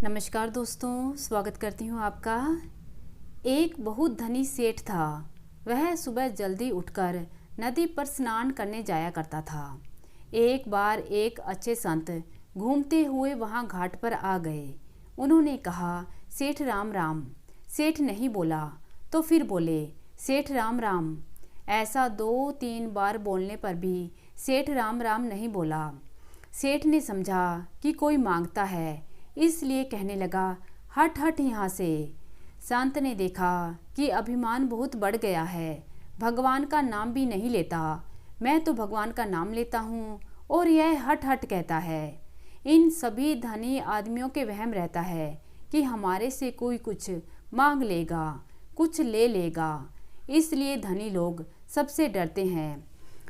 नमस्कार दोस्तों, स्वागत करती हूँ आपका। एक बहुत धनी सेठ था। वह सुबह जल्दी उठकर नदी पर स्नान करने जाया करता था। एक बार एक अच्छे संत घूमते हुए वहाँ घाट पर आ गए। उन्होंने कहा, सेठ राम राम। सेठ नहीं बोला तो फिर बोले, सेठ राम राम। ऐसा 2-3 बार बोलने पर भी सेठ राम राम नहीं बोला। सेठ ने समझा कि कोई मांगता है, इसलिए कहने लगा, हट हट यहाँ से। संत ने देखा कि अभिमान बहुत बढ़ गया है, भगवान का नाम भी नहीं लेता। मैं तो भगवान का नाम लेता हूँ और यह हट हट कहता है। इन सभी धनी आदमियों के वहम रहता है कि हमारे से कोई कुछ मांग लेगा, कुछ ले लेगा। इसलिए धनी लोग सबसे डरते हैं।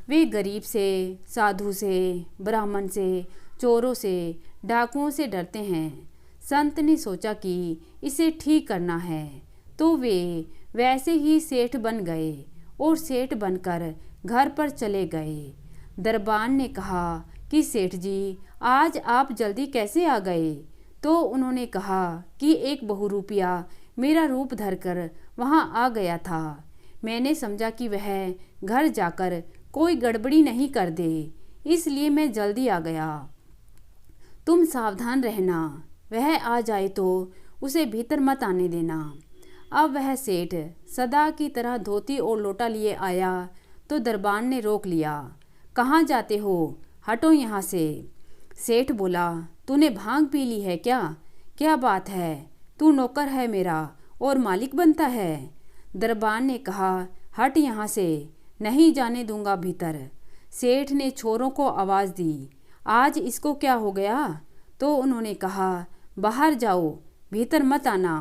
वे गरीब से, साधु से, ब्राह्मण से, चोरों से, डाकुओं से डरते हैं। संत ने सोचा कि इसे ठीक करना है, तो वे वैसे ही सेठ बन गए और सेठ बनकर घर पर चले गए। दरबान ने कहा कि सेठ जी, आज आप जल्दी कैसे आ गए? तो उन्होंने कहा कि एक बहुरूपिया मेरा रूप धरकर वहाँ आ गया था। मैंने समझा कि वह घर जाकर कोई गड़बड़ी नहीं कर दे, इसलिए मैं जल्दी आ गया। तुम सावधान रहना, वह आ जाए तो उसे भीतर मत आने देना। अब वह सेठ सदा की तरह धोती और लोटा लिए आया तो दरबान ने रोक लिया। कहाँ जाते हो? हटो यहाँ से। सेठ बोला, तूने भांग पी ली है क्या? क्या बात है, तू नौकर है मेरा और मालिक बनता है। दरबान ने कहा, हट यहाँ से, नहीं जाने दूंगा भीतर। सेठ ने छोरों को आवाज़ दी, आज इसको क्या हो गया? तो उन्होंने कहा, बाहर जाओ, भीतर मत आना।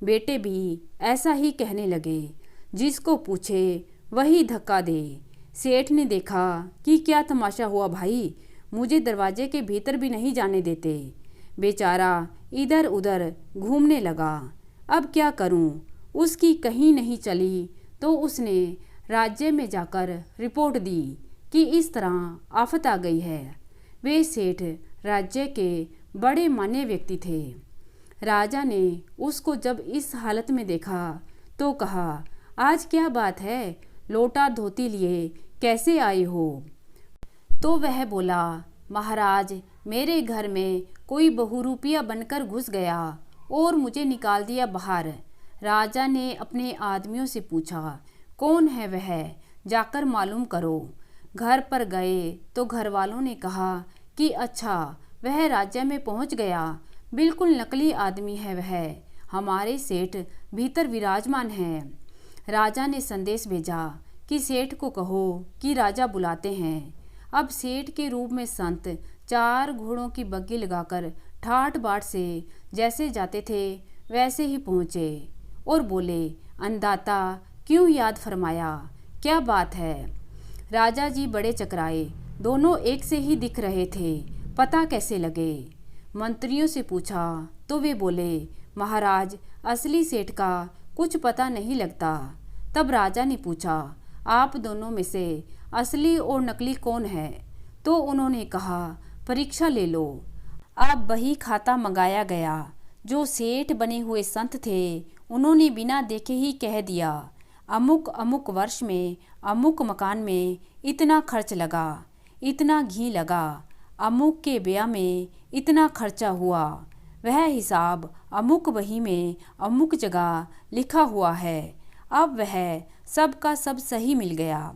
बेटे भी ऐसा ही कहने लगे। जिसको पूछे वही धक्का दे। सेठ ने देखा कि क्या तमाशा हुआ भाई, मुझे दरवाजे के भीतर भी नहीं जाने देते। बेचारा इधर उधर घूमने लगा। अब क्या करूं? उसकी कहीं नहीं चली तो उसने राज्य में जाकर रिपोर्ट दी कि इस तरह आफत आ गई है। वे सेठ राज्य के बड़े मान्य व्यक्ति थे। राजा ने उसको जब इस हालत में देखा तो कहा, आज क्या बात है, लोटा धोती लिए कैसे आए हो? तो वह बोला, महाराज, मेरे घर में कोई बहुरूपिया बनकर घुस गया और मुझे निकाल दिया बाहर। राजा ने अपने आदमियों से पूछा, कौन है वह, जाकर मालूम करो। घर पर गए तो घर वालों ने कहा कि अच्छा, वह राज्य में पहुंच गया, बिल्कुल नकली आदमी है वह, हमारे सेठ भीतर विराजमान है। राजा ने संदेश भेजा कि सेठ को कहो कि राजा बुलाते हैं। अब सेठ के रूप में संत 4 घोड़ों की बग्गी लगाकर ठाठ बाट से जैसे जाते थे वैसे ही पहुँचे और बोले, अन्नदाता, क्यों याद फरमाया, क्या बात है? राजा जी बड़े चकराए, दोनों एक से ही दिख रहे थे, पता कैसे लगे? मंत्रियों से पूछा तो वे बोले, महाराज, असली सेठ का कुछ पता नहीं लगता। तब राजा ने पूछा, आप दोनों में से असली और नकली कौन है? तो उन्होंने कहा, परीक्षा ले लो। अब बही खाता मंगाया गया। जो सेठ बने हुए संत थे उन्होंने बिना देखे ही कह दिया, अमुक अमुक वर्ष में अमुक मकान में इतना खर्च लगा, इतना घी लगा, अमुक के ब्याह में इतना खर्चा हुआ। वह हिसाब अमुक बही में अमुक जगह लिखा हुआ है। अब वह सब का सब सही मिल गया।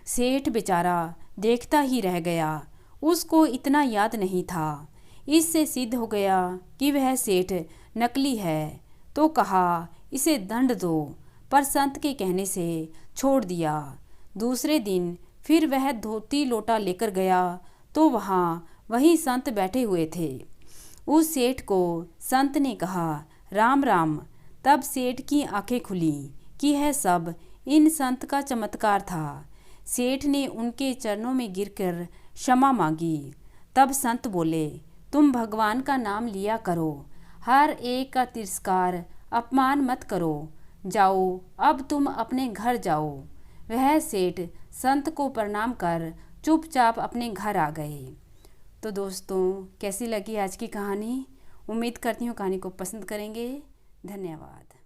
सेठ बेचारा देखता ही रह गया, उसको इतना याद नहीं था। इससे सिद्ध हो गया कि वह सेठ नकली है। तो कहा, इसे दंड दो, पर संत के कहने से छोड़ दिया। दूसरे दिन फिर वह धोती लोटा लेकर गया तो वहाँ वही संत बैठे हुए थे। उस सेठ को संत ने कहा, राम राम। तब सेठ की आंखें खुली कि यह सब इन संत का चमत्कार था। सेठ ने उनके चरणों में गिरकर क्षमा मांगी। तब संत बोले, तुम भगवान का नाम लिया करो, हर एक का तिरस्कार अपमान मत करो। जाओ, अब तुम अपने घर जाओ। वह सेठ संत को प्रणाम कर चुपचाप अपने घर आ गए। तो दोस्तों, कैसी लगी आज की कहानी? उम्मीद करती हूँ कहानी को पसंद करेंगे। धन्यवाद।